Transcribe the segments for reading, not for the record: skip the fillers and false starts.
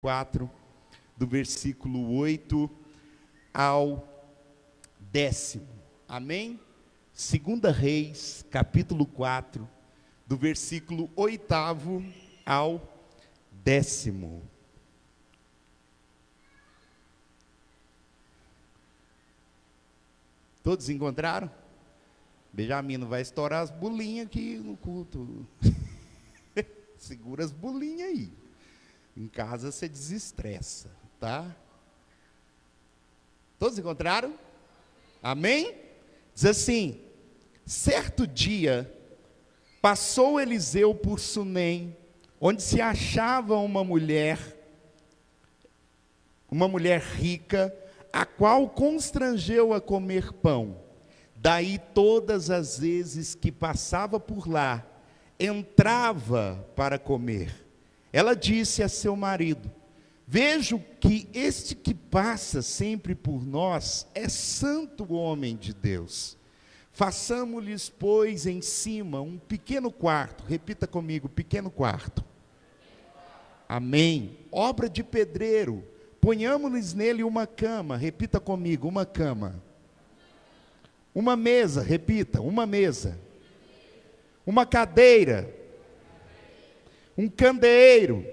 4, do versículo 8 ao 10º. Amém? 2 Reis, capítulo 4, do versículo 8º ao 10º. Todos encontraram? Benjamin, não vai estourar as bolinhas aqui no culto. Segura as bolinhas aí. Em casa você desestressa, tá? Todos encontraram? Amém? Diz assim: certo dia, passou Eliseu por Sunem, onde se achava uma mulher rica, a qual constrangeu a comer pão. Daí todas as vezes que passava por lá, entrava para comer. Ela disse a seu marido: vejo que este que passa sempre por nós é santo homem de Deus. Façamos-lhes, pois, em cima um pequeno quarto. Repita comigo: pequeno quarto. Amém. Obra de pedreiro. Ponhamos-lhes nele uma cama. Repita comigo: uma cama. Uma mesa. Repita: uma mesa. Uma cadeira. Um candeeiro.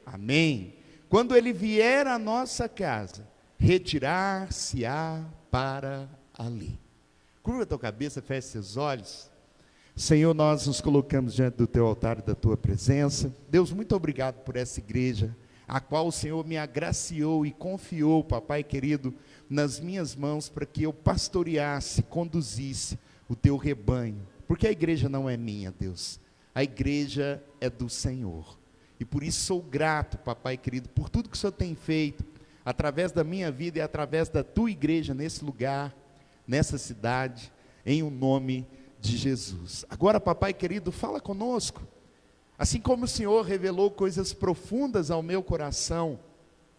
Amém. Quando ele vier à nossa casa, retirar-se-á para ali. Curva a tua cabeça, feche seus olhos. Senhor, nós nos colocamos diante do teu altar e da tua presença. Deus, muito obrigado por essa igreja, a qual o Senhor me agraciou e confiou, papai querido, nas minhas mãos, para que eu pastoreasse, conduzisse o teu rebanho. Porque a igreja não é minha, Deus. A igreja é do Senhor. E por isso sou grato, papai querido, por tudo que o Senhor tem feito, através da minha vida e através da tua igreja, nesse lugar, nessa cidade, em o nome de Jesus. Agora, papai querido, fala conosco. Assim como o Senhor revelou coisas profundas ao meu coração,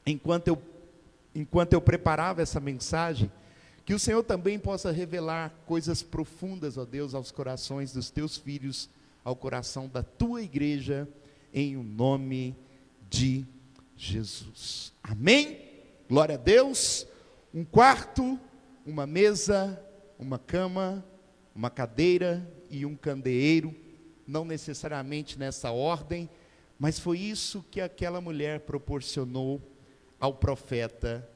enquanto eu preparava essa mensagem, que o Senhor também possa revelar coisas profundas, ó Deus, aos corações dos teus filhos, ao coração da tua igreja, em o nome de Jesus. Amém? Glória a Deus. Um quarto, uma mesa, uma cama, uma cadeira e um candeeiro, não necessariamente nessa ordem, mas foi isso que aquela mulher proporcionou ao profeta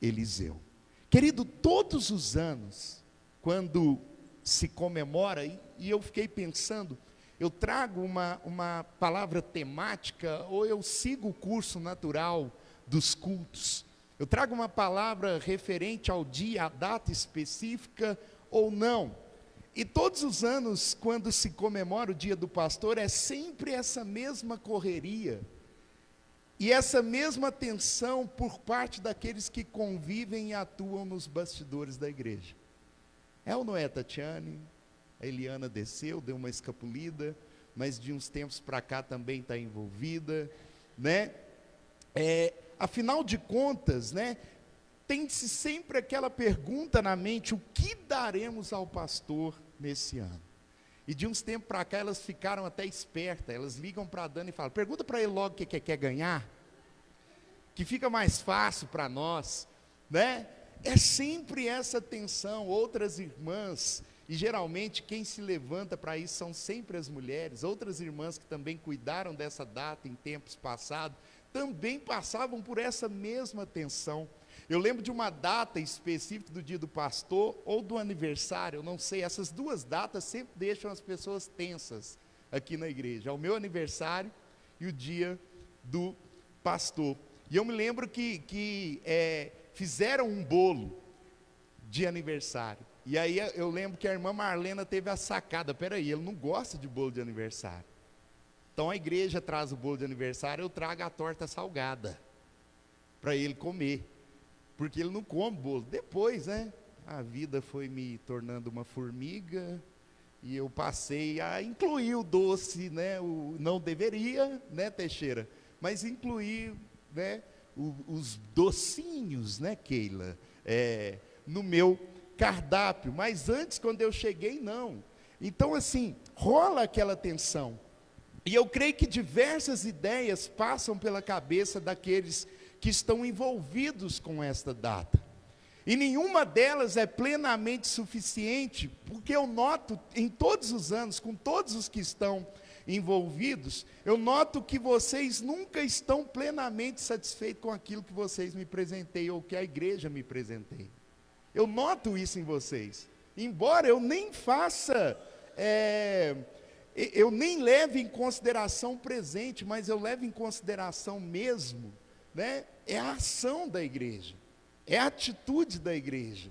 Eliseu. Querido, todos os anos, quando se comemora, e eu fiquei pensando, eu trago uma palavra temática, ou eu sigo o curso natural dos cultos, eu trago uma palavra referente ao dia, à data específica, ou não. E todos os anos, quando se comemora o dia do pastor, é sempre essa mesma correria, e essa mesma tensão por parte daqueles que convivem e atuam nos bastidores da igreja. É ou não é, Tatiane? A Eliana desceu, deu uma escapulida, mas de uns tempos para cá também está envolvida, né? Afinal de contas, né, tem-se sempre aquela pergunta na mente: o que daremos ao pastor nesse ano? E de uns tempos para cá elas ficaram até espertas, elas ligam para a Dani e falam: pergunta para ele logo o que quer ganhar, que fica mais fácil para nós, né? É sempre essa tensão. Outras irmãs, e geralmente quem se levanta para isso são sempre as mulheres, outras irmãs que também cuidaram dessa data em tempos passados, também passavam por essa mesma tensão. Eu lembro de uma data específica do dia do pastor, ou do aniversário, eu não sei, essas duas datas sempre deixam as pessoas tensas aqui na igreja, é o meu aniversário e o dia do pastor. E eu me lembro que fizeram um bolo de aniversário, e aí eu lembro que a irmã Marlena teve a sacada: peraí, ele não gosta de bolo de aniversário, então a igreja traz o bolo de aniversário, eu trago a torta salgada, para ele comer, porque ele não come bolo. Depois, né, a vida foi me tornando uma formiga, e eu passei a incluir o doce, né, não deveria, né, Teixeira, mas incluir, né, os docinhos, né, Keila, no meu cardápio. Mas antes, quando eu cheguei, não. Então, assim, rola aquela tensão. E eu creio que diversas ideias passam pela cabeça daqueles que estão envolvidos com esta data. E nenhuma delas é plenamente suficiente, porque eu noto em todos os anos, com todos os que estão envolvidos, eu noto que vocês nunca estão plenamente satisfeitos com aquilo que vocês me presenteiam, ou que a igreja me presenteia. Eu noto isso em vocês. Embora eu nem faça, eu nem leve em consideração o presente, mas eu levo em consideração mesmo, né? É a ação da igreja, é a atitude da igreja,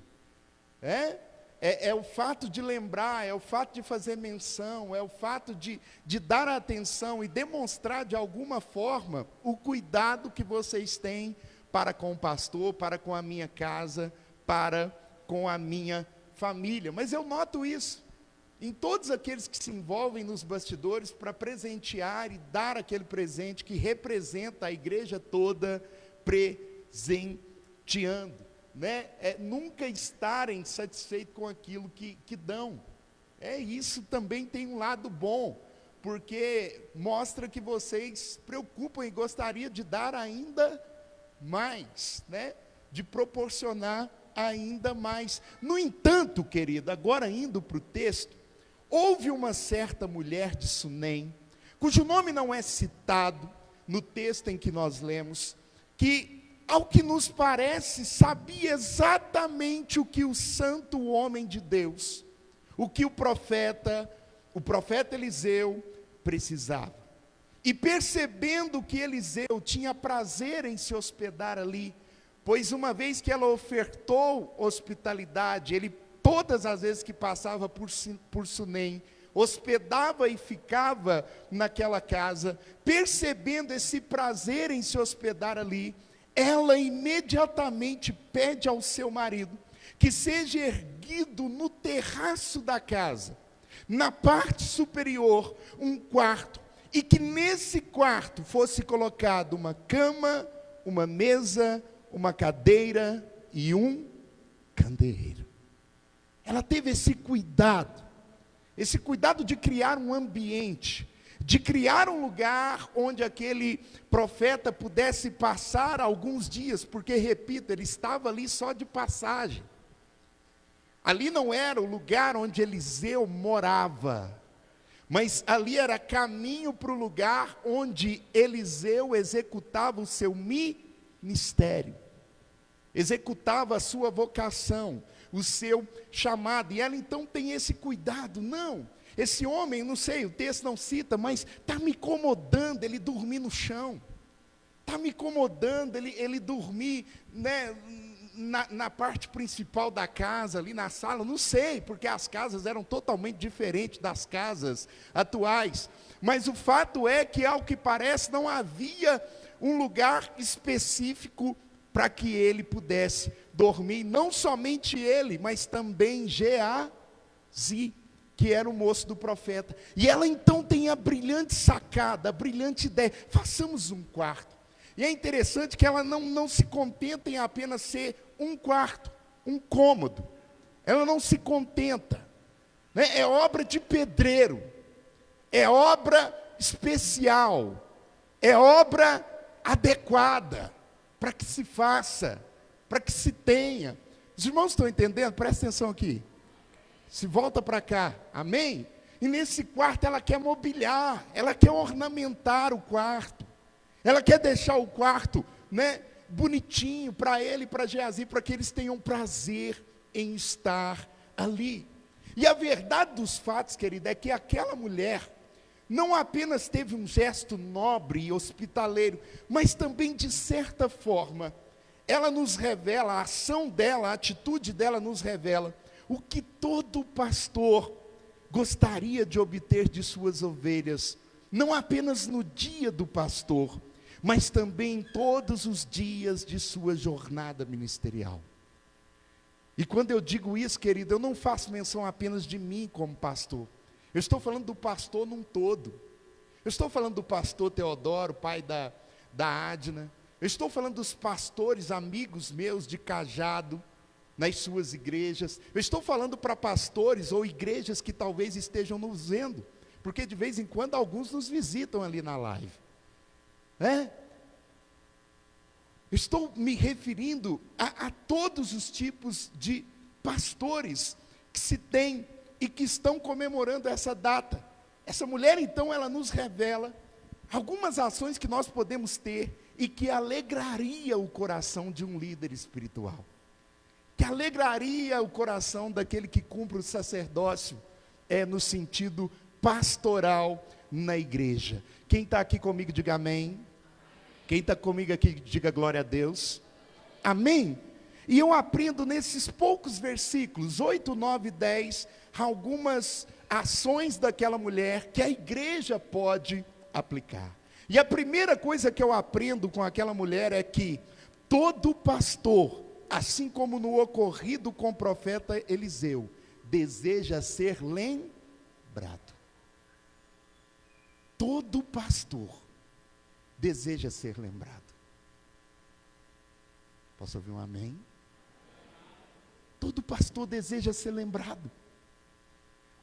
é o fato de lembrar, é o fato de fazer menção, é o fato de dar atenção e demonstrar de alguma forma o cuidado que vocês têm para com o pastor, para com a minha casa, para com a minha família. Mas eu noto isso em todos aqueles que se envolvem nos bastidores para presentear e dar aquele presente que representa a igreja toda presenteando, né? Nunca estarem satisfeitos com aquilo que dão. Isso também tem um lado bom, porque mostra que vocês se preocupam e gostariam de dar ainda mais, né? De proporcionar ainda mais. No entanto, querido, agora indo para o texto, houve uma certa mulher de Sunem, cujo nome não é citado no texto em que nós lemos, que, ao que nos parece, sabia exatamente o que o santo homem de Deus, o que o profeta Eliseu precisava. E percebendo que Eliseu tinha prazer em se hospedar ali, pois uma vez que ela ofertou hospitalidade, ele todas as vezes que passava por Sunem, hospedava e ficava naquela casa, percebendo esse prazer em se hospedar ali, ela imediatamente pede ao seu marido que seja erguido no terraço da casa, na parte superior, um quarto, e que nesse quarto fosse colocado uma cama, uma mesa, uma cadeira e um candeeiro. Ela teve esse cuidado de criar um ambiente, de criar um lugar onde aquele profeta pudesse passar alguns dias, porque, repito, ele estava ali só de passagem. Ali não era o lugar onde Eliseu morava, mas ali era caminho para o lugar onde Eliseu executava o seu ministério, executava a sua vocação, o seu chamado. E ela então tem esse cuidado. Não, esse homem, não sei, o texto não cita, mas está me incomodando ele dormir no chão, está me incomodando ele dormir, né, na parte principal da casa, ali na sala, não sei, porque as casas eram totalmente diferentes das casas atuais, mas o fato é que, ao que parece, não havia um lugar específico para que ele pudesse dormir, não somente ele, mas também Geazi, que era o moço do profeta. E ela então tem a brilhante sacada, a brilhante ideia: façamos um quarto. E é interessante que ela não se contenta em apenas ser um quarto, um cômodo. Ela não se contenta, né? É obra de pedreiro, é obra especial, é obra adequada para que se faça, para que se tenha. Os irmãos estão entendendo? Presta atenção aqui. Se volta para cá, amém? E nesse quarto ela quer mobiliar, ela quer ornamentar o quarto, ela quer deixar o quarto, né, bonitinho para ele e para Geazi, para que eles tenham prazer em estar ali. E a verdade dos fatos, querida, é que aquela mulher não apenas teve um gesto nobre e hospitaleiro, mas também, de certa forma, ela nos revela, a ação dela, a atitude dela nos revela o que todo pastor gostaria de obter de suas ovelhas, não apenas no dia do pastor, mas também em todos os dias de sua jornada ministerial. E quando eu digo isso, querido, eu não faço menção apenas de mim como pastor. Eu estou falando do pastor num todo. Eu estou falando do pastor Teodoro, pai da Adna. Eu estou falando dos pastores, amigos meus de Cajado, nas suas igrejas. Eu estou falando para pastores ou igrejas que talvez estejam nos vendo porque de vez em quando alguns nos visitam ali na live. Estou me referindo a todos os tipos de pastores que se tem e que estão comemorando essa data. Essa mulher, então, ela nos revela algumas ações que nós podemos ter e que alegraria o coração de um líder espiritual, que alegraria o coração daquele que cumpre o sacerdócio, no sentido pastoral na igreja. Quem está aqui comigo, diga amém. Quem está comigo aqui, diga glória a Deus. Amém? E eu aprendo nesses poucos versículos, 8, 9 e 10, algumas ações daquela mulher que a igreja pode aplicar. E a primeira coisa que eu aprendo com aquela mulher é que todo pastor, assim como no ocorrido com o profeta Eliseu, deseja ser lembrado. Todo pastor deseja ser lembrado. Posso ouvir um amém? Todo pastor deseja ser lembrado.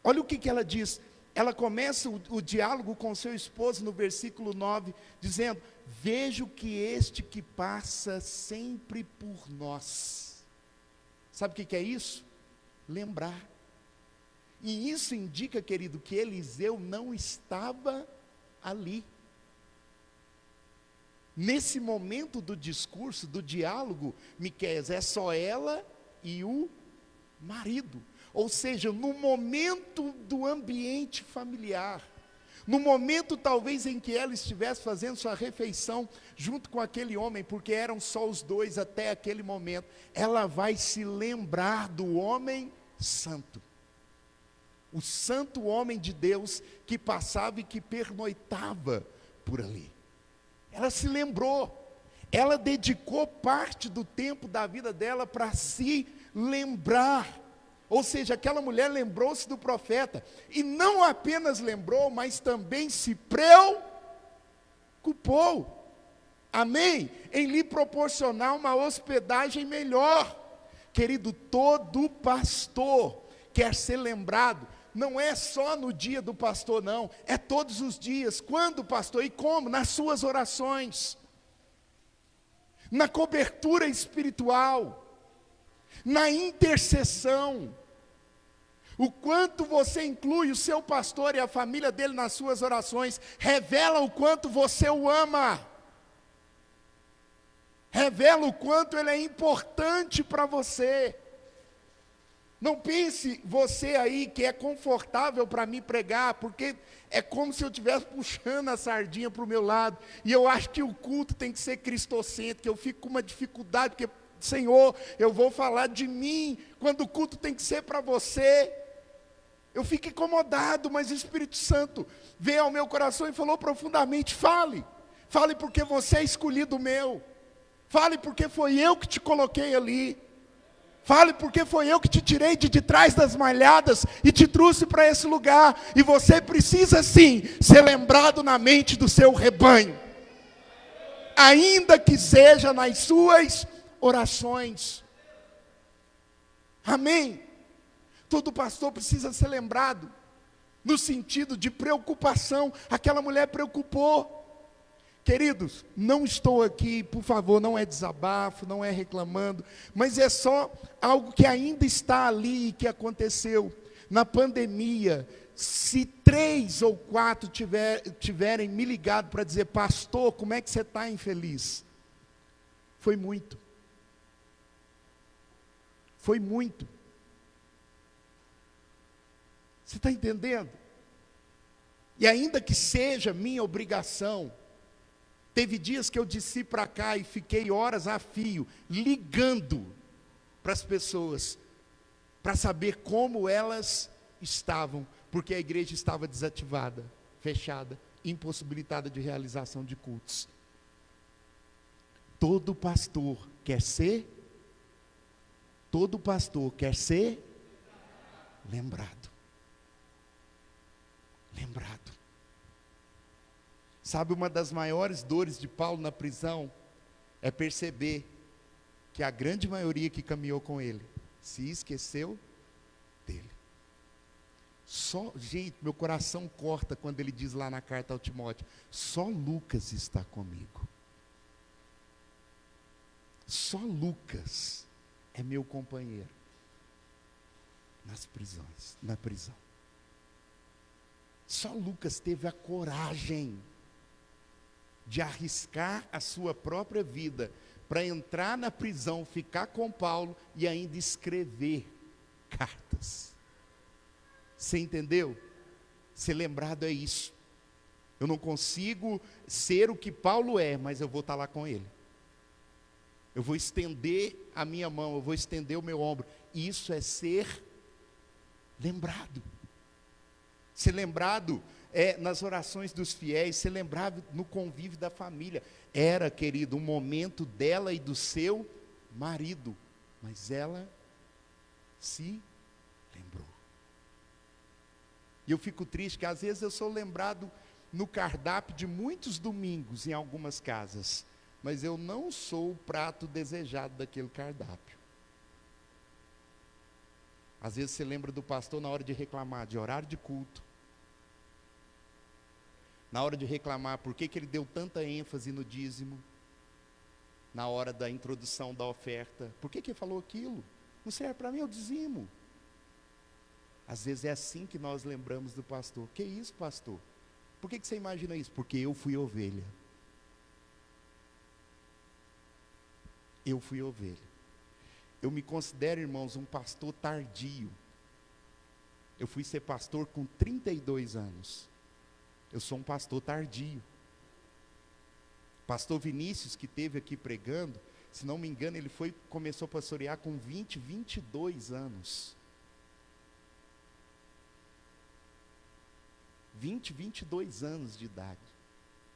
Olha o que ela diz. Ela começa o diálogo com seu esposo no versículo 9, dizendo: vejo que este que passa sempre por nós. Sabe o que é isso? Lembrar. E isso indica, querido, que Eliseu não estava ali. Nesse momento do discurso, do diálogo, Miqueias, é só ela e o marido. Ou seja, no momento do ambiente familiar, no momento talvez em que ela estivesse fazendo sua refeição junto com aquele homem, porque eram só os dois até aquele momento, ela vai se lembrar do homem santo. O santo homem de Deus que passava e que pernoitava por ali. Ela se lembrou, ela dedicou parte do tempo da vida dela para se lembrar. Ou seja, aquela mulher lembrou-se do profeta, e não apenas lembrou, mas também se preocupou, amém? Em lhe proporcionar uma hospedagem melhor. Querido, todo pastor quer ser lembrado, não é só no dia do pastor não, é todos os dias. Quando, pastor? E como? Nas suas orações, na cobertura espiritual, na intercessão. O quanto você inclui o seu pastor e a família dele nas suas orações, revela o quanto você o ama, revela o quanto ele é importante para você. Não pense você aí que é confortável para mim pregar, porque é como se eu estivesse puxando a sardinha para o meu lado, e eu acho que o culto tem que ser cristocêntrico. Eu fico com uma dificuldade, porque, Senhor, eu vou falar de mim, quando o culto tem que ser para você. Eu fico incomodado, mas o Espírito Santo veio ao meu coração e falou profundamente: fale porque você é escolhido meu, fale porque foi eu que te coloquei ali, fale porque foi eu que te tirei de trás das malhadas e te trouxe para esse lugar, e você precisa sim ser lembrado na mente do seu rebanho, ainda que seja nas suas orações, amém? Todo pastor precisa ser lembrado, no sentido de preocupação. Aquela mulher preocupou. Queridos, não estou aqui, por favor, não é desabafo, não é reclamando, mas é só algo que ainda está ali e que aconteceu. Na pandemia, se 3 ou 4 tiverem me ligado para dizer: pastor, como é que você está infeliz? Foi muito. Foi muito. Você está entendendo? E ainda que seja minha obrigação, teve dias que eu desci para cá e fiquei horas a fio, ligando para as pessoas, para saber como elas estavam, porque a igreja estava desativada, fechada, impossibilitada de realização de cultos. Todo pastor quer ser lembrado. Lembrado. Sabe, uma das maiores dores de Paulo na prisão é perceber que a grande maioria que caminhou com ele se esqueceu dele. Só, gente, meu coração corta quando ele diz lá na carta ao Timóteo: só Lucas está comigo. Só Lucas é meu companheiro nas prisões, na prisão. Só Lucas teve a coragem de arriscar a sua própria vida para entrar na prisão, ficar com Paulo e ainda escrever cartas. Você entendeu? Ser lembrado é isso. Eu não consigo ser o que Paulo é, mas eu vou estar lá com ele. Eu vou estender a minha mão, eu vou estender o meu ombro. Isso é ser lembrado. Ser lembrado nas orações dos fiéis, ser lembrado no convívio da família. Era, querido, um momento dela e do seu marido, mas ela se lembrou. E eu fico triste que às vezes eu sou lembrado no cardápio de muitos domingos em algumas casas, mas eu não sou o prato desejado daquele cardápio. Às vezes você lembra do pastor na hora de reclamar de horário de culto, na hora de reclamar por que ele deu tanta ênfase no dízimo, na hora da introdução da oferta, por que ele falou aquilo? Não serve para mim, eu dizimo. Às vezes é assim que nós lembramos do pastor. Que isso, pastor? Por que você imagina isso? Porque eu fui ovelha. Eu fui ovelha. Eu me considero, irmãos, um pastor tardio. Eu fui ser pastor com 32 anos. Eu sou um pastor tardio. Pastor Vinícius, que esteve aqui pregando, se não me engano, ele começou a pastorear com 22 anos. 22 anos de idade.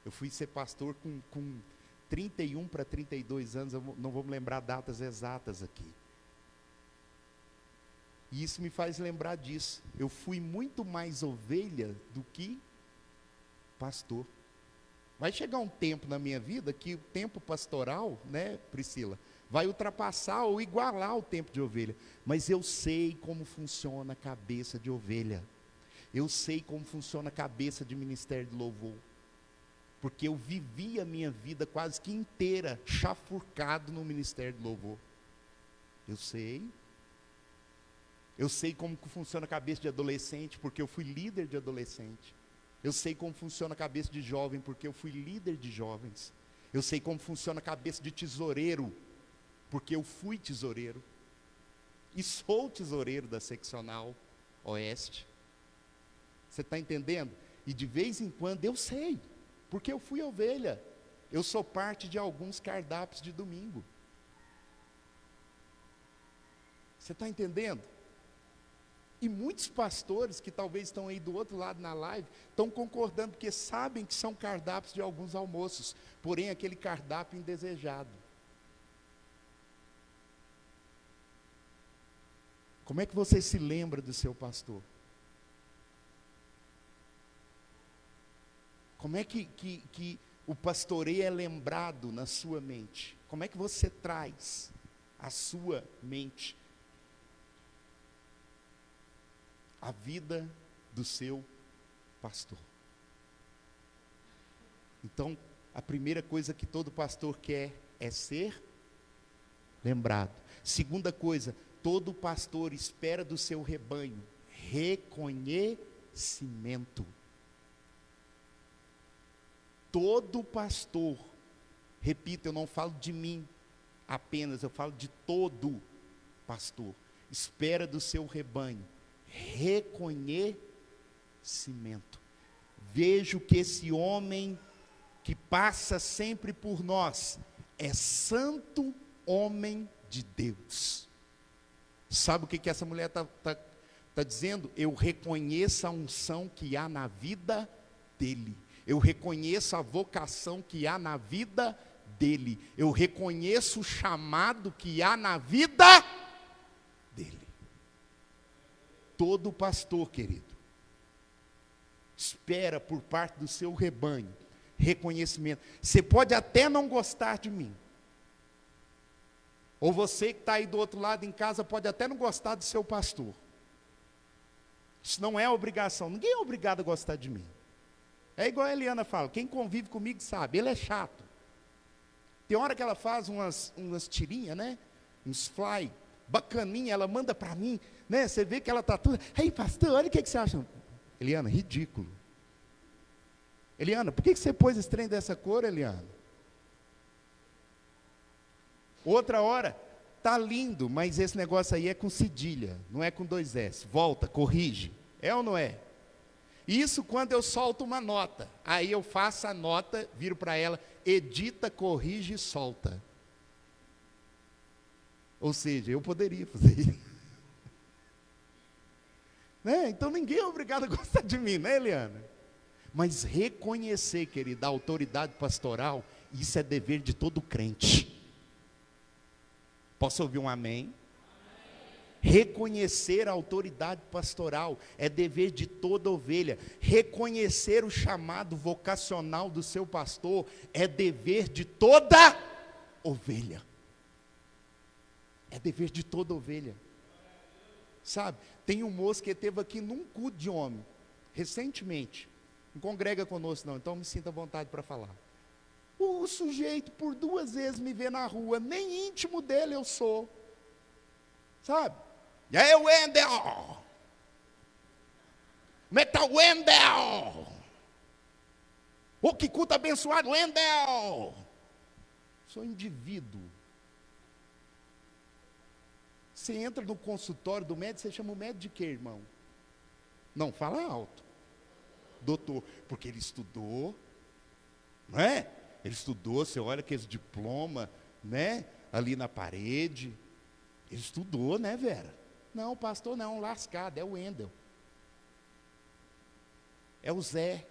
Eu fui ser pastor com 31 para 32 anos, eu não vou me lembrar datas exatas aqui. E isso me faz lembrar disso. Eu fui muito mais ovelha do que pastor. Vai chegar um tempo na minha vida que o tempo pastoral, né, Priscila, vai ultrapassar ou igualar o tempo de ovelha. Mas eu sei como funciona a cabeça de ovelha. Eu sei como funciona a cabeça de ministério de louvor. Porque eu vivi a minha vida quase que inteira chafurcado no ministério de louvor. Eu sei. Eu sei como funciona a cabeça de adolescente, porque eu fui líder de adolescente. Eu sei como funciona a cabeça de jovem, porque eu fui líder de jovens. Eu sei como funciona a cabeça de tesoureiro, porque eu fui tesoureiro. E sou tesoureiro da seccional oeste. Você está entendendo? E de vez em quando eu sei, porque eu fui ovelha. Eu sou parte de alguns cardápios de domingo. Você está entendendo? E muitos pastores que talvez estão aí do outro lado na live, estão concordando, porque sabem que são cardápios de alguns almoços, porém aquele cardápio indesejado. Como é que você se lembra do seu pastor? Como é que o pastoreio é lembrado na sua mente? Como é que você traz a sua mente a vida do seu pastor? Então, a primeira coisa que todo pastor quer é ser lembrado. Segunda coisa, todo pastor espera do seu rebanho reconhecimento. Todo pastor, repito, eu não falo de mim apenas, eu falo de todo pastor, espera do seu rebanho reconhecimento. Vejo que esse homem que passa sempre por nós é santo homem de Deus. Sabe o que essa mulher está dizendo? Eu reconheço a unção que há na vida dele. Eu reconheço a vocação que há na vida dele. Eu reconheço o chamado que há na vida dele. Todo pastor, querido, espera por parte do seu rebanho reconhecimento. Você pode até não gostar de mim. Ou você que está aí do outro lado em casa pode até não gostar do seu pastor. Isso não é obrigação. Ninguém é obrigado a gostar de mim. É igual a Eliana fala, quem convive comigo sabe, ele é chato. Tem hora que ela faz umas tirinhas, né? Uns fly, bacaninha, ela manda para mim, né? Você vê que ela está toda, ei pastor, olha o que você acha. Eliana, ridículo. Eliana, por que você pôs esse trem dessa cor, Eliana? Outra hora, tá lindo, mas esse negócio aí é com cedilha, não é com 2 S. Volta, corrige. É ou não é? Isso quando eu solto uma nota. Aí eu faço a nota, viro para ela, edita, corrige e solta. Ou seja, eu poderia fazer isso. Né? Então ninguém é obrigado a gostar de mim, né, Eliana? Mas reconhecer, querida, a autoridade pastoral, isso é dever de todo crente. Posso ouvir um amém? Reconhecer a autoridade pastoral é dever de toda ovelha. Reconhecer o chamado vocacional do seu pastor é dever de toda ovelha. É dever de toda ovelha. Sabe, tem um moço que esteve aqui num culto de homem, recentemente. Não congrega conosco não, então me sinta à vontade para falar. O sujeito por 2 vezes me vê na rua, nem íntimo dele eu sou. Sabe? E aí, Wendel? Como é que está o Wendel? Oh, que culto abençoado, Wendel! Sou indivíduo. Você entra no consultório do médico, você chama o médico de quê, irmão? Não, fala alto. Doutor, porque ele estudou, não é? Ele estudou, você olha aqueles diploma, né? Ali na parede. Ele estudou, né, Vera? Não, pastor não, lascado, é o Wendel. É o Zé.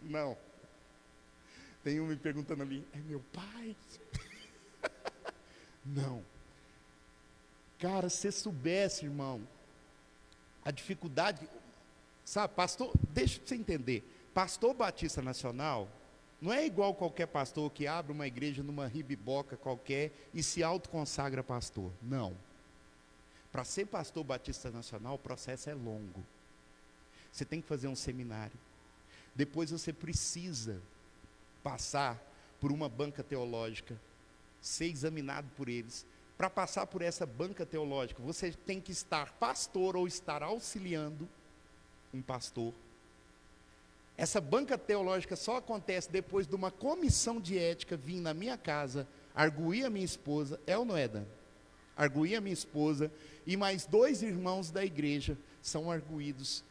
Não. Tem um me perguntando ali, é meu pai? Não. Cara, se você soubesse, irmão, a dificuldade, sabe, pastor, deixa você entender, pastor Batista Nacional, não é igual qualquer pastor que abre uma igreja numa ribiboca qualquer e se autoconsagra pastor, não. Para ser pastor Batista Nacional, o processo é longo. Você tem que fazer um seminário, depois você precisa passar por uma banca teológica, ser examinado por eles. Para passar por essa banca teológica, você tem que estar pastor ou estar auxiliando um pastor. Essa banca teológica só acontece depois de uma comissão de ética vir na minha casa, arguir a minha esposa, é ou não é, Dan? Arguir a minha esposa, e mais 2 irmãos da igreja são arguídos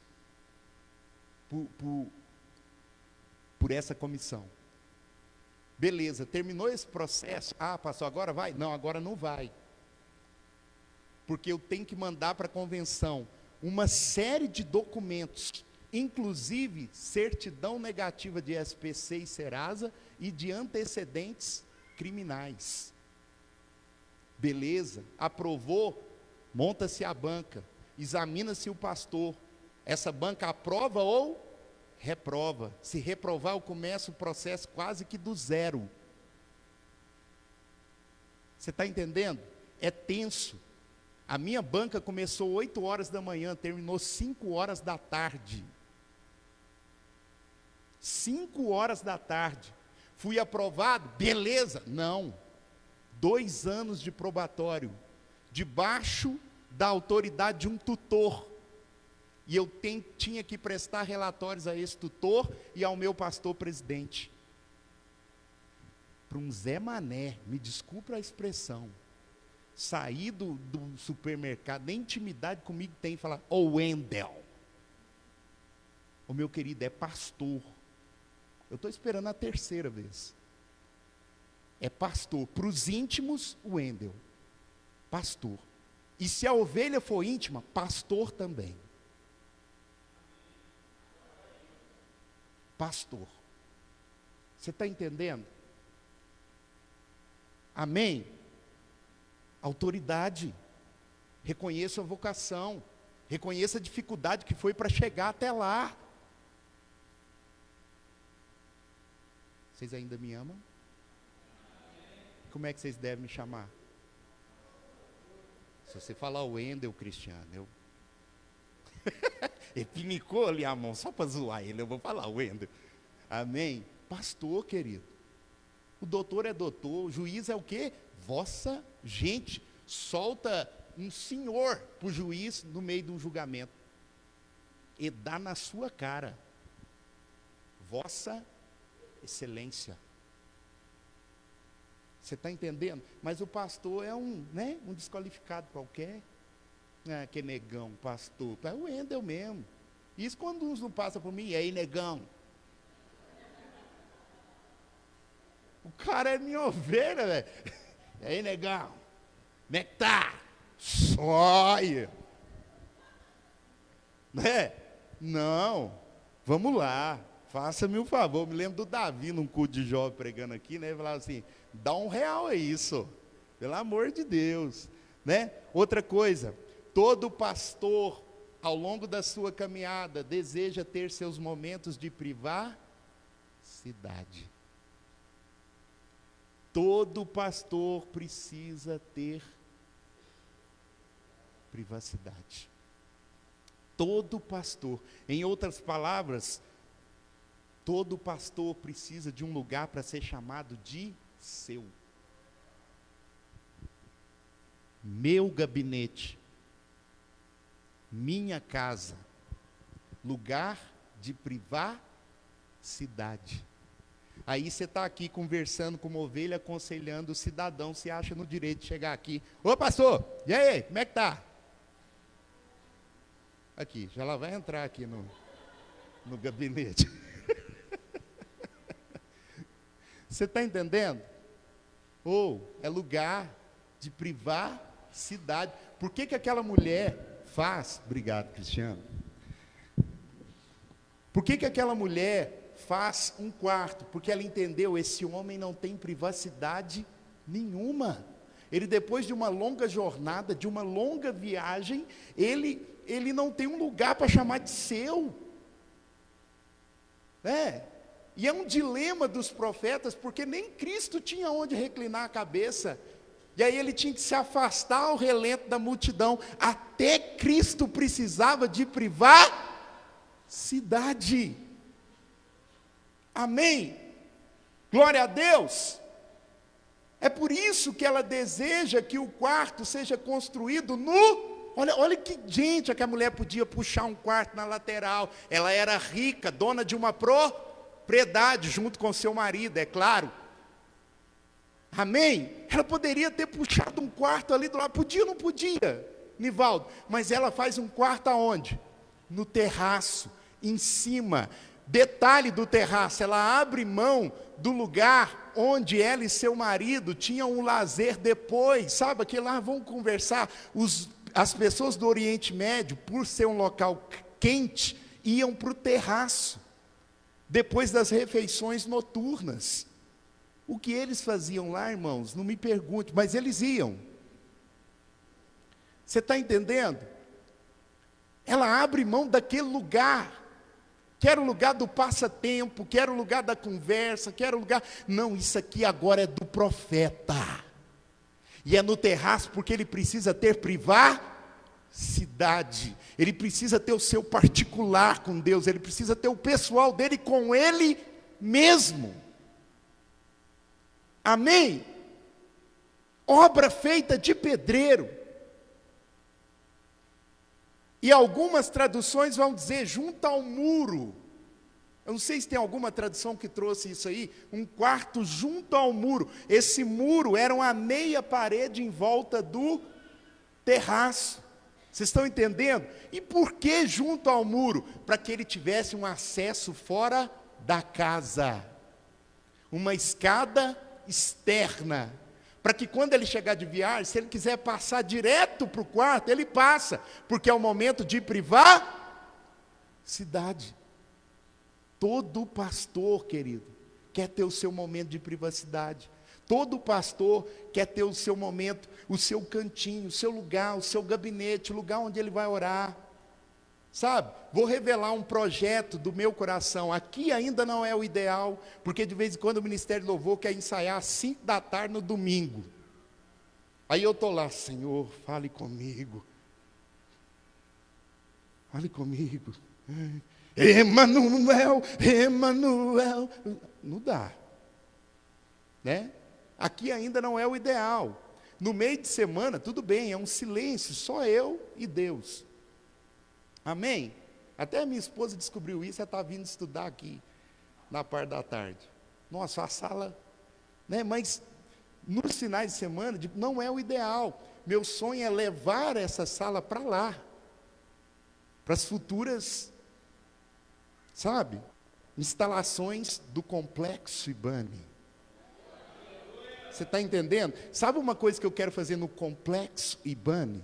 por essa comissão. Beleza, terminou esse processo. Ah, pastor, agora vai? Não, agora não vai. Porque eu tenho que mandar para a convenção uma série de documentos, inclusive certidão negativa de SPC e Serasa e de antecedentes criminais. Beleza, aprovou, monta-se a banca, examina-se o pastor. Essa banca aprova ou reprova. Se reprovar, eu começo o processo quase que do zero. Você está entendendo? É tenso. A minha banca começou 8 horas da manhã, terminou 5 horas da tarde. 5 horas da tarde. Fui aprovado? Beleza. Não. 2 anos de probatório, debaixo da autoridade de um tutor. E eu tinha que prestar relatórios a esse tutor e ao meu pastor presidente. Para um Zé Mané, me desculpa a expressão, sair do supermercado, nem intimidade comigo tem, e falar, ô Wendel, o meu querido é pastor. Eu estou esperando a 3ª vez. É pastor. Para os íntimos, o Wendel. Pastor. E se a ovelha for íntima, pastor também. Pastor. Você está entendendo? Amém? Autoridade. Reconheça a vocação. Reconheça a dificuldade que foi para chegar até lá. Vocês ainda me amam? Como é que vocês devem me chamar? Se você falar Wendel, Cristiano, ele pinicou ali a mão só para zoar ele, eu vou falar Wendel. Amém? Pastor, querido. O doutor é doutor, o juiz é o quê? Vossa gente. Solta um senhor para o juiz no meio de um julgamento. E dá na sua cara. Vossa excelência. Você está entendendo? Mas o pastor é um desqualificado qualquer. Que negão, pastor. É o Wendel mesmo. Isso quando uns não passam por mim, e aí, negão? O cara é minha ovelha, velho. E aí, negão? Como é que tá? Sóia. Não. Vamos lá. Faça-me um favor. Me lembro do Davi num culto de jovem pregando aqui, né? Ele falava assim: dá R$1 a isso. Pelo amor de Deus. Né? Outra coisa. Todo pastor, ao longo da sua caminhada, deseja ter seus momentos de privacidade. Todo pastor precisa ter privacidade. Todo pastor. Em outras palavras, todo pastor precisa de um lugar para ser chamado de seu. Meu gabinete. Minha casa, lugar de privacidade. Aí você está aqui conversando com uma ovelha, aconselhando o cidadão, se acha no direito de chegar aqui. Ô pastor, e aí, como é que tá? Aqui, já lá vai entrar aqui no gabinete. Você está entendendo? É lugar de privacidade. Por que aquela mulher faz, obrigado, Cristiano. Por que aquela mulher faz um quarto? Porque ela entendeu, esse homem não tem privacidade nenhuma. Ele, depois de uma longa jornada, de uma longa viagem, ele não tem um lugar para chamar de seu. E é um dilema dos profetas, porque nem Cristo tinha onde reclinar a cabeça. E aí ele tinha que se afastar ao relento da multidão. Até Cristo precisava de privacidade. Amém? Glória a Deus. É por isso que ela deseja que o quarto seja construído no... Olha que gente, que a mulher podia puxar um quarto na lateral. Ela era rica, dona de uma propriedade, junto com seu marido, é claro. Amém? Ela poderia ter puxado um quarto ali do lado. Podia ou não podia, Nivaldo? Mas ela faz um quarto aonde? No terraço, em cima. Detalhe do terraço, ela abre mão do lugar onde ela e seu marido tinham um lazer depois. Sabe, que lá vão conversar. As pessoas do Oriente Médio, por ser um local quente, iam para o terraço. Depois das refeições noturnas. O que eles faziam lá, irmãos, não me pergunte, mas eles iam. Você está entendendo? Ela abre mão daquele lugar, que era o lugar do passatempo, que era o lugar da conversa, que era o lugar... Não, isso aqui agora é do profeta. E é no terraço porque ele precisa ter privacidade. Ele precisa ter o seu particular com Deus, ele precisa ter o pessoal dele com ele mesmo. Amém? Obra feita de pedreiro. E algumas traduções vão dizer junto ao muro. Eu não sei se tem alguma tradução que trouxe isso aí. Um quarto junto ao muro. Esse muro era uma meia parede em volta do terraço. Vocês estão entendendo? E por que junto ao muro? Para que ele tivesse um acesso fora da casa. Uma escada externa, para que quando ele chegar de viagem, se ele quiser passar direto para o quarto, ele passa, porque é o momento de privacidade. Todo pastor, querido, quer ter o seu momento de privacidade. Todo pastor quer ter o seu momento, o seu cantinho, o seu lugar, o seu gabinete, o lugar onde ele vai orar. Sabe, vou revelar um projeto do meu coração. Aqui ainda não é o ideal, porque de vez em quando o Ministério de Louvor quer ensaiar às 5 da tarde no domingo. Aí eu estou lá, Senhor, fale comigo. Fale comigo. Emanuel, Emanuel. Não dá. Né? Aqui ainda não é o ideal. No meio de semana, tudo bem, é um silêncio, só eu e Deus. Amém? Até a minha esposa descobriu isso, ela está vindo estudar aqui, na parte da tarde. Nossa, a sala, né? Mas nos finais de semana, não é o ideal. Meu sonho é levar essa sala para lá, para as futuras, sabe, instalações do Complexo IBANE. Você está entendendo? Sabe uma coisa que eu quero fazer no Complexo IBANE?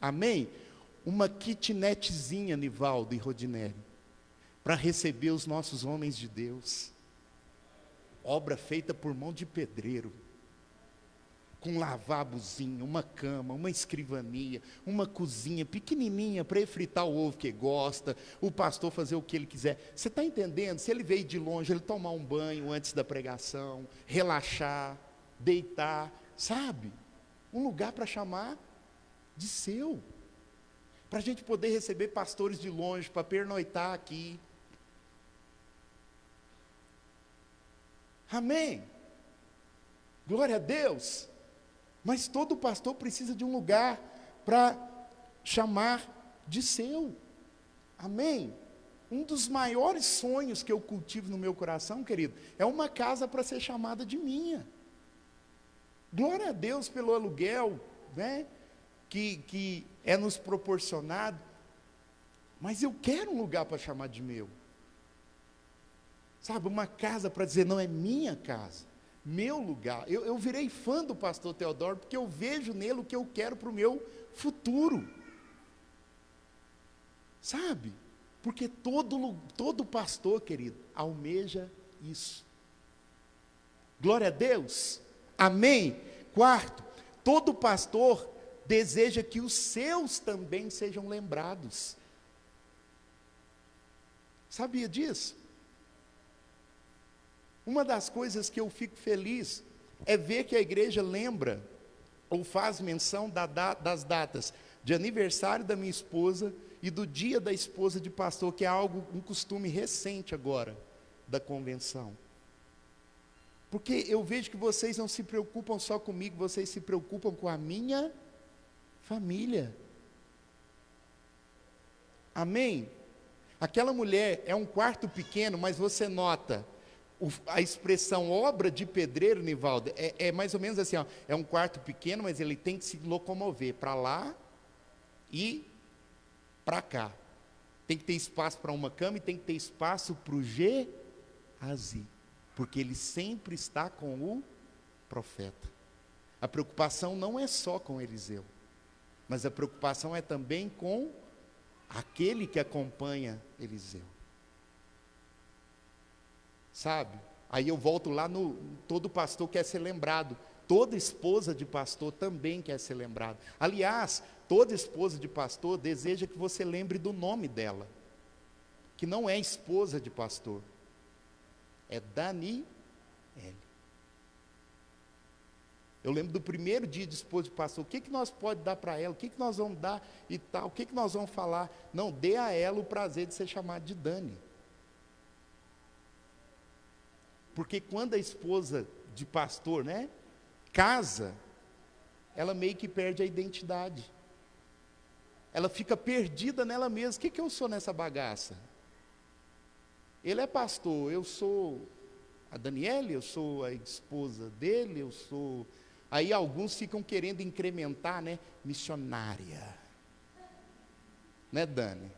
Amém? Uma kitnetzinha, Nivaldo e Rodinelli, para receber os nossos homens de Deus. Obra feita por mão de pedreiro, com lavabozinho, uma cama, uma escrivania, uma cozinha pequenininha para ele fritar o ovo que gosta, o pastor fazer o que ele quiser. Você está entendendo? Se ele veio de longe, ele tomar um banho antes da pregação, relaxar, deitar, sabe? Um lugar para chamar de seu, para a gente poder receber pastores de longe, para pernoitar aqui. Amém? Glória a Deus. Mas todo pastor precisa de um lugar para chamar de seu. Amém? Um dos maiores sonhos que eu cultivo no meu coração, querido, é uma casa para ser chamada de minha. Glória a Deus pelo aluguel, né, que é nos proporcionado. Mas eu quero um lugar para chamar de meu. Sabe, uma casa para dizer, não, é minha casa, meu lugar. Eu virei fã do pastor Teodoro, porque eu vejo nele o que eu quero para o meu futuro. Sabe? Porque todo pastor, querido, almeja isso. Glória a Deus. Amém? Quarto, todo pastor deseja que os seus também sejam lembrados. Sabia disso? Uma das coisas que eu fico feliz é ver que a igreja lembra ou faz menção das datas de aniversário da minha esposa e do dia da esposa de pastor, que é um costume recente agora da convenção. Porque eu vejo que vocês não se preocupam só comigo, vocês se preocupam com a minha família. Amém? Aquela mulher é um quarto pequeno, mas você nota a expressão obra de pedreiro, Nivaldo, é mais ou menos assim, ó, é um quarto pequeno, mas ele tem que se locomover para lá e para cá. Tem que ter espaço para uma cama e tem que ter espaço para o Geazi, porque ele sempre está com o profeta. A preocupação não é só com Eliseu, mas a preocupação é também com aquele que acompanha Eliseu. Sabe? Aí eu volto lá no todo pastor quer ser lembrado. Toda esposa de pastor também quer ser lembrada. Aliás, toda esposa de pastor deseja que você lembre do nome dela, que não é esposa de pastor, é Daniele. Eu lembro do primeiro dia de esposa de pastor, o que nós podemos dar para ela, o que nós vamos dar e tal, o que nós vamos falar. Não, dê a ela o prazer de ser chamada de Dani. Porque quando a esposa de pastor, né, casa, ela meio que perde a identidade. Ela fica perdida nela mesma. O que eu sou nessa bagaça? Ele é pastor, eu sou a Daniele, eu sou a esposa dele, eu sou... Aí alguns ficam querendo incrementar, né, missionária. Né, Dani?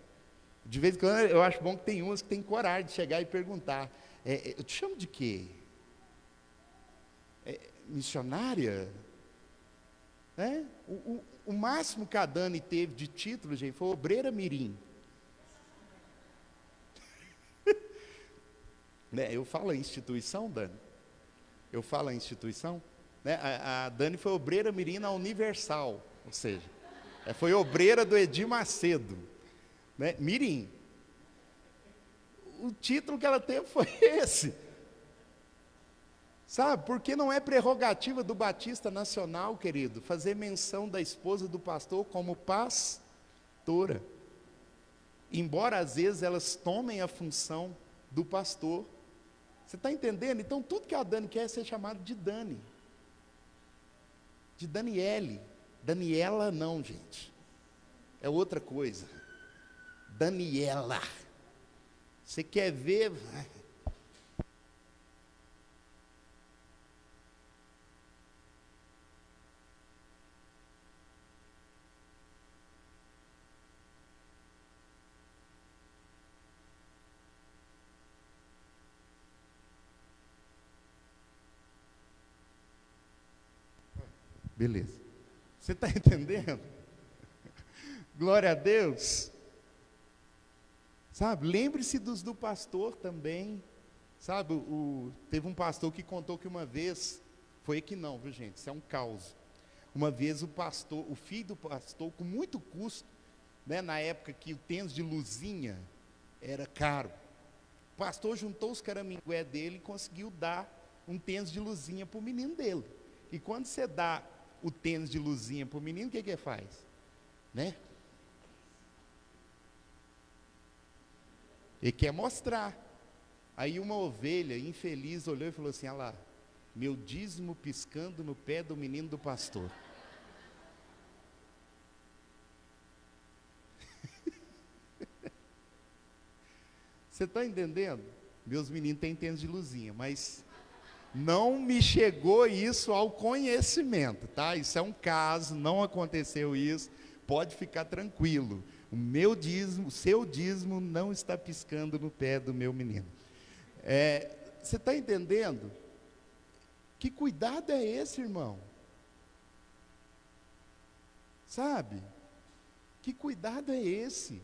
De vez em quando eu acho bom que tem umas que tem coragem de chegar e perguntar, eu te chamo de quê? Missionária? Né? O máximo que a Dani teve de título, gente, foi obreira mirim. Né? Eu falo a instituição, Dani? Eu falo a instituição? Né? A Dani foi obreira mirim na Universal, ou seja, foi obreira do Edir Macedo. Né? Mirim. O título que ela teve foi esse. Sabe, porque não é prerrogativa do Batista Nacional, querido, fazer menção da esposa do pastor como pastora. Embora às vezes elas tomem a função do pastor. Você está entendendo? Então tudo que a Dani quer é ser chamado de Dani. De Daniele. Daniela não, gente. É outra coisa. Daniela. Você quer ver? Beleza. Você está entendendo? Glória a Deus. Sabe, lembre-se do pastor também. Sabe, teve um pastor que contou que uma vez, foi aqui não, viu gente, isso é um caos. Uma vez o filho do pastor, com muito custo, né, na época que o tênis de luzinha era caro, o pastor juntou os caramingué dele e conseguiu dar um tênis de luzinha para o menino dele. E quando você dá o tênis de luzinha para o menino, o que ele faz? Né? Ele quer mostrar. Aí uma ovelha infeliz olhou e falou assim: olha lá, meu dízimo piscando no pé do menino do pastor. Você está entendendo? Meus meninos têm tênis de luzinha, mas não me chegou isso ao conhecimento, tá? Isso é um caso, não aconteceu isso, pode ficar tranquilo. O meu dízimo, o seu dízimo não está piscando no pé do meu menino. Você está entendendo? Que cuidado é esse, irmão? Sabe? Que cuidado é esse?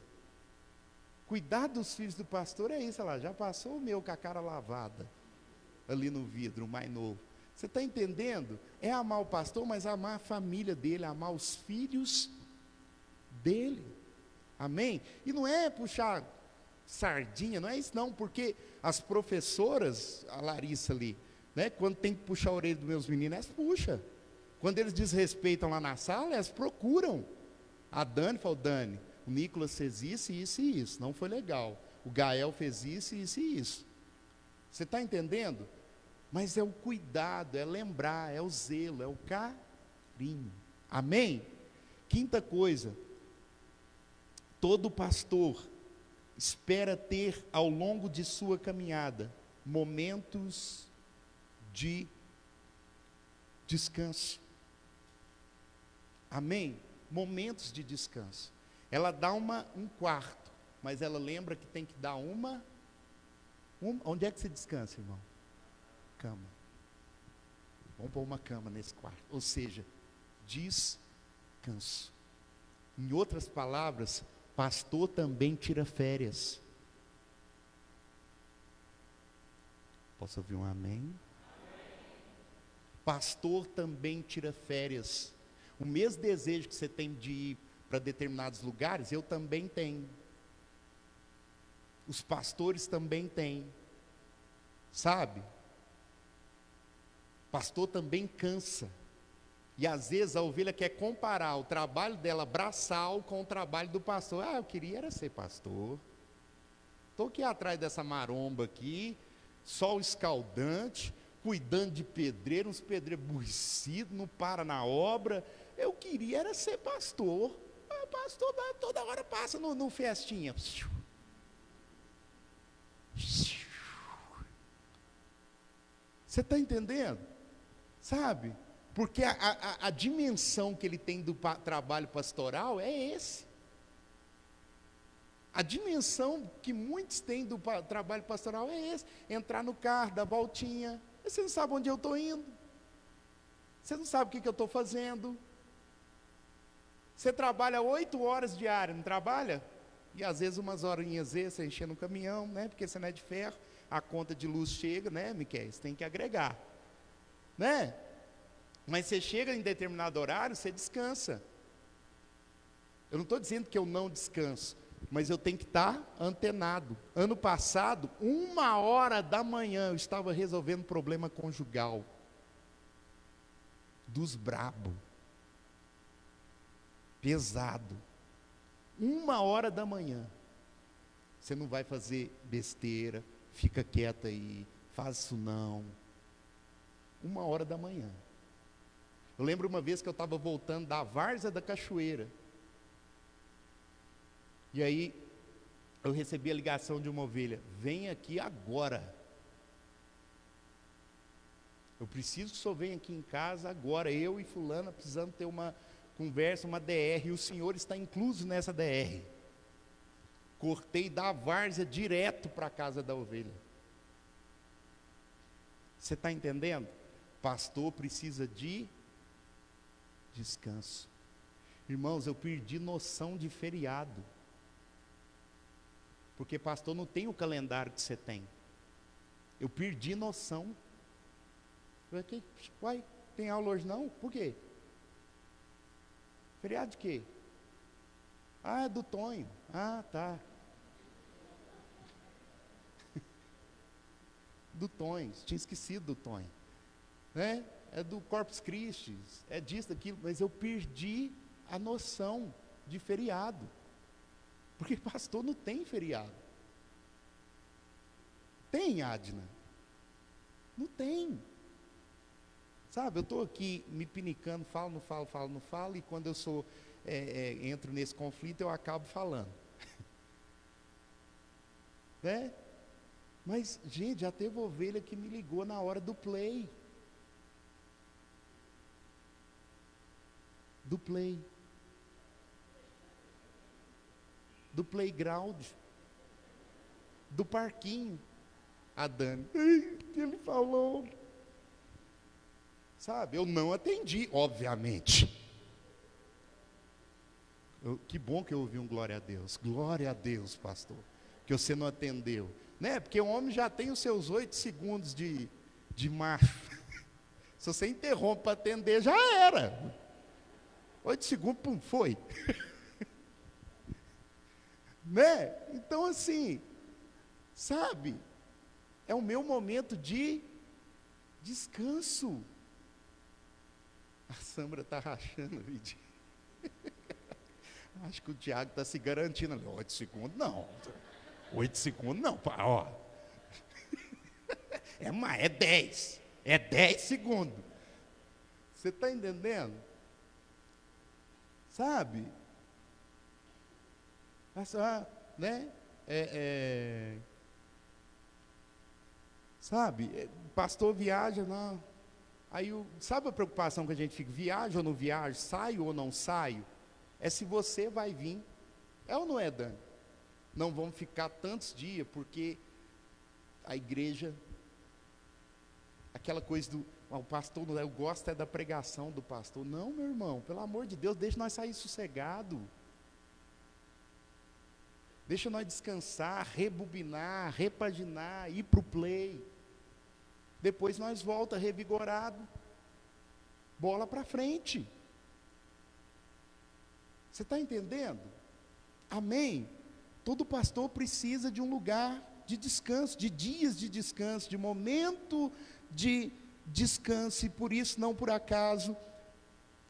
Cuidar dos filhos do pastor é isso, olha lá, já passou o meu com a cara lavada, ali no vidro, o mais novo. Você está entendendo? É amar o pastor, mas amar a família dele, amar os filhos dele. Amém? E não é puxar sardinha, não é isso não, porque as professoras, a Larissa ali, né, quando tem que puxar a orelha dos meus meninos, elas puxam. Quando eles desrespeitam lá na sala, elas procuram. A Dani falou: Dani, o Nicolas fez isso, isso e isso, não foi legal. O Gael fez isso, isso e isso. Você está entendendo? Mas é o cuidado, é lembrar, é o zelo, é o carinho. Amém? Quinta coisa, todo pastor espera ter ao longo de sua caminhada momentos de descanso. Amém? Momentos de descanso. Ela dá um quarto, mas ela lembra que tem que dar onde é que você descansa, irmão? Cama. Vamos pôr uma cama nesse quarto. Ou seja, descanso. Em outras palavras, pastor também tira férias. Posso ouvir um amém? Pastor também tira férias. O mesmo desejo que você tem de ir para determinados lugares, eu também tenho. Os pastores também têm. Sabe? Pastor também cansa. E às vezes a ovelha quer comparar o trabalho dela braçal com o trabalho do pastor. Eu queria era ser pastor. Estou aqui atrás dessa maromba aqui, sol escaldante, cuidando de pedreiro, uns pedreiros aborrecidos, não para na obra. Eu queria era ser pastor. Pastor toda hora passa no festinha. Você está entendendo? Sabe? Porque a dimensão que ele tem do trabalho pastoral é esse. A dimensão que muitos têm do trabalho pastoral é esse. Entrar no carro, dar voltinha. Você não sabe onde eu estou indo. Você não sabe o que eu estou fazendo. Você trabalha 8 horas diárias, não trabalha? E às vezes umas horinhas você enchendo no caminhão, né? Porque você não é de ferro. A conta de luz chega, né, Miquel? Você tem que agregar. Né? Mas você chega em determinado horário, você descansa. Eu não estou dizendo que eu não descanso, mas eu tenho que estar antenado. Ano passado, 1h da manhã, eu estava resolvendo problema conjugal. Dos brabo. Pesado. 1h da manhã. Você não vai fazer besteira, fica quieta aí, faz isso não. 1h da manhã. Eu lembro uma vez que eu estava voltando da várzea da cachoeira. E aí, eu recebi a ligação de uma ovelha: vem aqui agora. Eu preciso que o senhor venha aqui em casa agora. Eu e fulana precisamos ter uma conversa, uma DR. E o senhor está incluso nessa DR. Cortei da várzea direto para a casa da ovelha. Você está entendendo? Pastor precisa de descanso. Irmãos, eu perdi noção de feriado. Porque pastor não tem o calendário que você tem. Eu perdi noção. Eu aqui, uai, tem aula hoje não? Por quê? Feriado de quê? Ah, é do Tonho. Ah, tá. Do Tonho, tinha esquecido do Tonho. Né? É do Corpus Christi, é disso, daquilo, mas eu perdi a noção de feriado. Porque pastor não tem feriado. Tem, Adna? Não tem. Sabe, eu estou aqui me pinicando, falo, não falo, e quando eu entro nesse conflito, eu acabo falando. Né? Mas, gente, já teve ovelha que me ligou na hora do play. Do playground, do parquinho. A Dani, ele falou. Sabe, eu não atendi, obviamente. Que bom que eu ouvi um glória a Deus. Glória a Deus, pastor, que você não atendeu. Né? Porque o homem já tem os seus 8 segundos de macho. Se você interrompe para atender, já era. 8 segundos, pum, foi. Né? Então assim, sabe, é o meu momento de descanso. A Sandra está rachando o vídeo. Acho que o Tiago está se garantindo. 8 segundos não. 8 segundos não, pá, ó. É 10. É 10 segundos. Você está entendendo? Sabe? Né? Sabe? Pastor viaja, não. Aí, sabe a preocupação que a gente fica? Viaja ou não viaja? Saio ou não saio? É se você vai vir. É ou não é, Dani? Não vamos ficar tantos dias, porque a igreja, aquela coisa do, o pastor, eu gosto é da pregação do pastor. Não, meu irmão, pelo amor de Deus, deixa nós sair sossegado. Deixa nós descansar, rebobinar, repaginar, ir para o play. Depois nós volta revigorado. Bola para frente. Você está entendendo? Amém? Todo pastor precisa de um lugar de descanso, de dias de descanso, de momento de descanso, e por isso, não por acaso,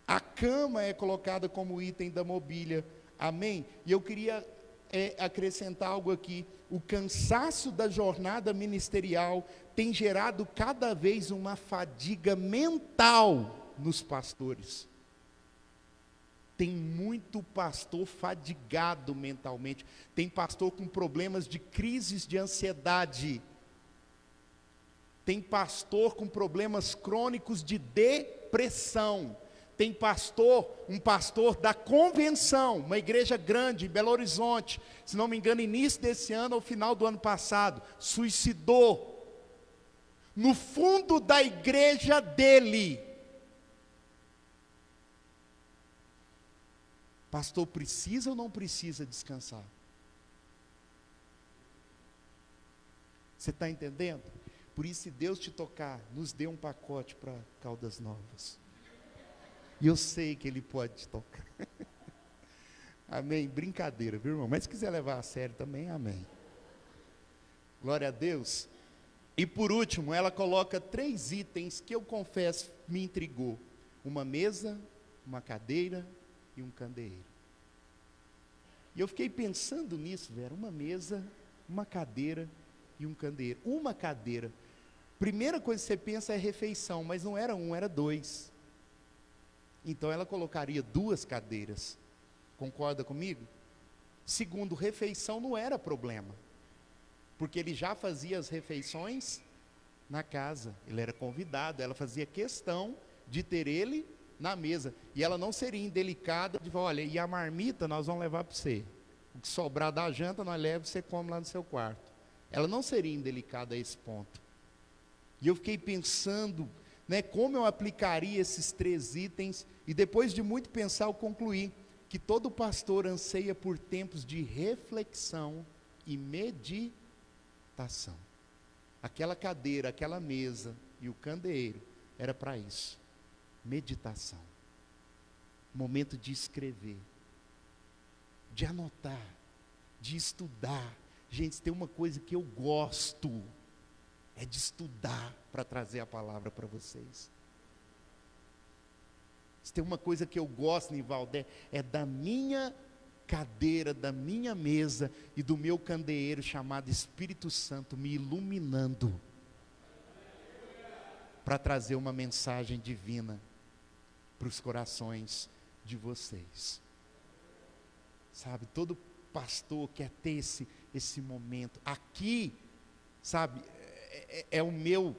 a cama é colocada como item da mobília. Amém? E eu queria acrescentar algo aqui. O cansaço da jornada ministerial tem gerado cada vez uma fadiga mental nos pastores. Tem muito pastor fadigado mentalmente. Tem pastor com problemas de crises de ansiedade. Tem pastor com problemas crônicos de depressão. Tem um pastor da convenção, uma igreja grande em Belo Horizonte, se não me engano, início desse ano ou final do ano passado, suicidou no fundo da igreja dele. Pastor, precisa ou não precisa descansar? Você está entendendo? Por isso, se Deus te tocar, nos dê um pacote para Caldas Novas. E eu sei que Ele pode te tocar. Amém. Brincadeira, viu, irmão? Mas se quiser levar a sério também, amém. Glória a Deus. E por último, ela coloca 3 itens que eu confesso me intrigou: uma mesa, uma cadeira e um candeeiro. E eu fiquei pensando nisso, Vera, uma mesa, uma cadeira e um candeeiro. Uma cadeira. Primeira coisa que você pensa é refeição, mas não era um, era 2. Então ela colocaria 2 cadeiras. Concorda comigo? Segundo, refeição não era problema, porque ele já fazia as refeições na casa, ele era convidado, ela fazia questão de ter ele na mesa, e ela não seria indelicada de falar: olha, e a marmita nós vamos levar para você, o que sobrar da janta nós leva e você come lá no seu quarto. Ela não seria indelicada a esse ponto. E eu fiquei pensando, né, como eu aplicaria esses 3 itens, e depois de muito pensar eu concluí que todo pastor anseia por tempos de reflexão e meditação. Aquela cadeira, aquela mesa e o candeeiro era para isso. Meditação. Momento de escrever, de anotar, de estudar. Gente, se tem uma coisa que eu gosto, é de estudar para trazer a palavra para vocês. Se tem uma coisa que eu gosto, Nivaldo, é da minha cadeira, da minha mesa e do meu candeeiro chamado Espírito Santo me iluminando para trazer uma mensagem divina para os corações de vocês. Sabe, todo pastor quer ter esse momento. Aqui, sabe, é o meu,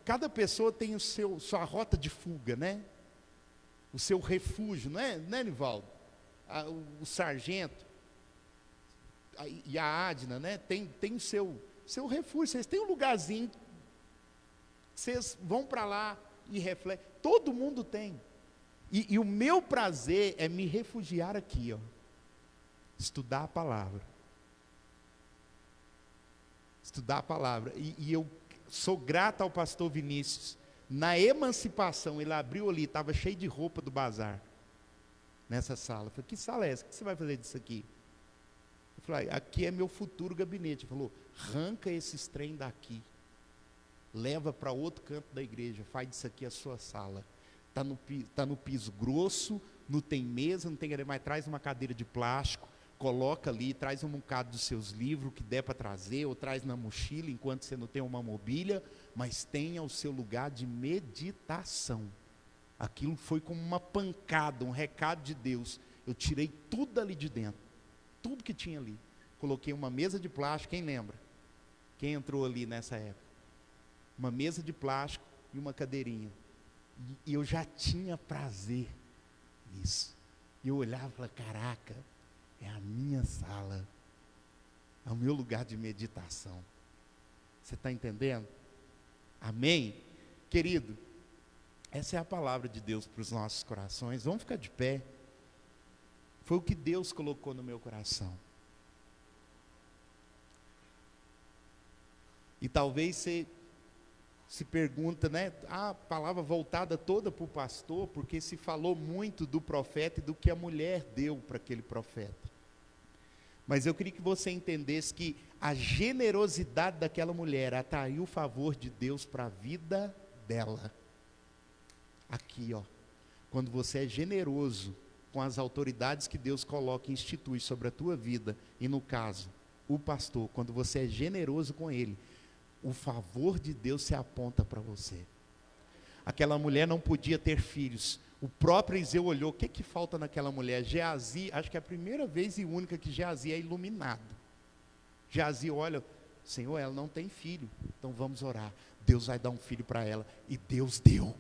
cada pessoa tem sua rota de fuga, né? O seu refúgio, não é, Nivaldo? O sargento e a Adna, né? Tem o seu refúgio. Vocês têm um lugarzinho, vocês vão para lá e refletem. Todo mundo tem. E o meu prazer é me refugiar aqui, ó, estudar a palavra. Estudar a palavra. E eu sou grato ao pastor Vinícius. Na emancipação, ele abriu ali, estava cheio de roupa do bazar, nessa sala. Eu falei: que sala é essa? O que você vai fazer disso aqui? Eu falei: aqui é meu futuro gabinete. Ele falou: arranca esses trem daqui, leva para outro canto da igreja, faz disso aqui a sua sala. Está no piso grosso, não tem mesa, não tem cadeira, mas traz uma cadeira de plástico, coloca ali, traz um bocado dos seus livros, que der para trazer, ou traz na mochila, enquanto você não tem uma mobília, mas tenha o seu lugar de meditação. Aquilo foi como uma pancada, um recado de Deus. Eu tirei tudo ali de dentro, tudo que tinha ali. Coloquei uma mesa de plástico, quem lembra? Quem entrou ali nessa época? Uma mesa de plástico e uma cadeirinha. E eu já tinha prazer nisso. E eu olhava e falava: caraca, é a minha sala, é o meu lugar de meditação. Você está entendendo? Amém? Querido, essa é a palavra de Deus para os nossos corações. Vamos ficar de pé. Foi o que Deus colocou no meu coração. E talvez você se pergunta, né? A palavra voltada toda para o pastor, porque se falou muito do profeta e do que a mulher deu para aquele profeta. Mas eu queria que você entendesse que a generosidade daquela mulher atraiu o favor de Deus para a vida dela. Aqui, ó, quando você é generoso com as autoridades que Deus coloca e institui sobre a tua vida, e no caso, o pastor, quando você é generoso com ele, o favor de Deus se aponta para você. Aquela mulher não podia ter filhos. O próprio Eliseu olhou: o que falta naquela mulher? Geazi, acho que é a primeira vez e única que Geazi é iluminado. Geazi olha: Senhor, ela não tem filho, então vamos orar. Deus vai dar um filho para ela. E Deus deu.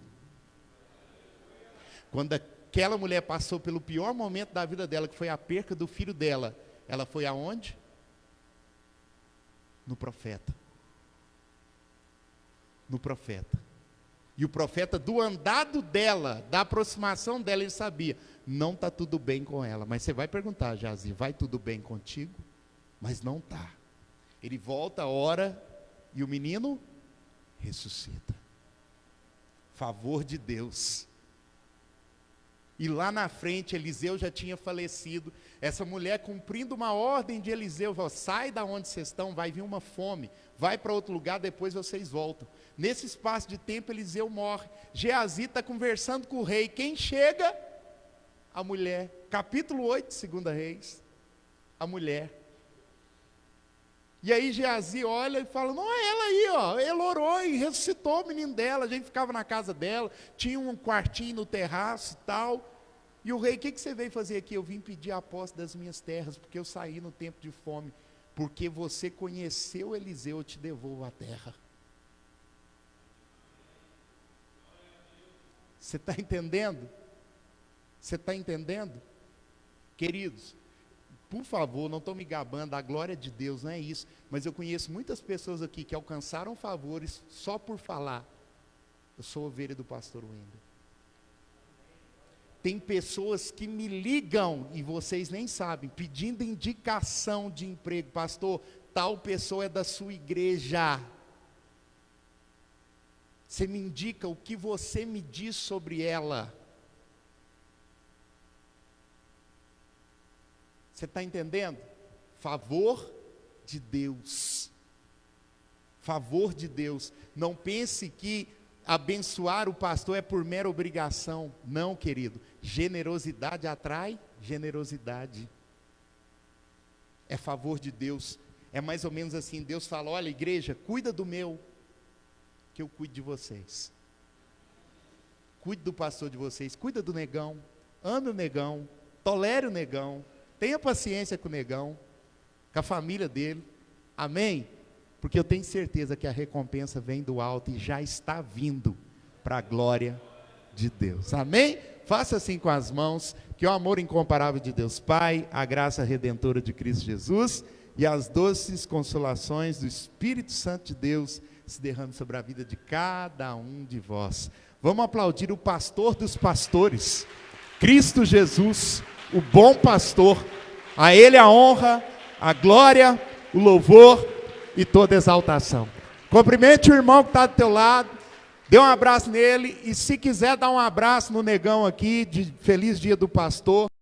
Quando aquela mulher passou pelo pior momento da vida dela, que foi a perca do filho dela, ela foi aonde? No profeta. No profeta. E o profeta, do andado dela, da aproximação dela, ele sabia: não está tudo bem com ela. Mas você vai perguntar: Geazi, vai tudo bem contigo? Mas não está. Ele volta, ora, e o menino ressuscita. Favor de Deus. E lá na frente, Eliseu já tinha falecido. Essa mulher cumprindo uma ordem de Eliseu, falou, sai da onde vocês estão, vai vir uma fome, vai para outro lugar, depois vocês voltam. Nesse espaço de tempo, Eliseu morre. Geazi está conversando com o rei. Quem chega? A mulher. Capítulo 8 de 2 Reis. A mulher. E aí Geazi olha e fala, não, é ela aí, ó, ele orou e ressuscitou o menino dela, a gente ficava na casa dela, tinha um quartinho no terraço e tal. E o rei, o que você veio fazer aqui? Eu vim pedir a posse das minhas terras, porque eu saí no tempo de fome. Porque você conheceu Eliseu, eu te devolvo a terra. Você está entendendo? Você está entendendo? Queridos, por favor, não estou me gabando, a glória de Deus, não é isso. Mas eu conheço muitas pessoas aqui que alcançaram favores só por falar. Eu sou ovelha do pastor Wendel. Tem pessoas que me ligam, e vocês nem sabem, pedindo indicação de emprego. Pastor, tal pessoa é da sua igreja. Você me indica o que você me diz sobre ela. Você está entendendo? Favor de Deus. Favor de Deus. Não pense que abençoar o pastor é por mera obrigação. Não, querido. Generosidade atrai generosidade. É favor de Deus. É mais ou menos assim, Deus fala, olha igreja, cuida do meu, que eu cuido de vocês. Cuide do pastor de vocês, cuida do negão, ame o negão, tolere o negão, tenha paciência com o negão, com a família dele. Amém? Porque eu tenho certeza que a recompensa vem do alto e já está vindo para a glória de Deus. Amém? Faça assim com as mãos, que o amor incomparável de Deus Pai, a graça redentora de Cristo Jesus e as doces consolações do Espírito Santo de Deus se derrame sobre a vida de cada um de vós. Vamos aplaudir o pastor dos pastores, Cristo Jesus, o bom pastor. A Ele a honra, a glória, o louvor e toda exaltação. Cumprimente o irmão que está do teu lado, dê um abraço nele, e se quiser dar um abraço no negão aqui, de feliz dia do pastor.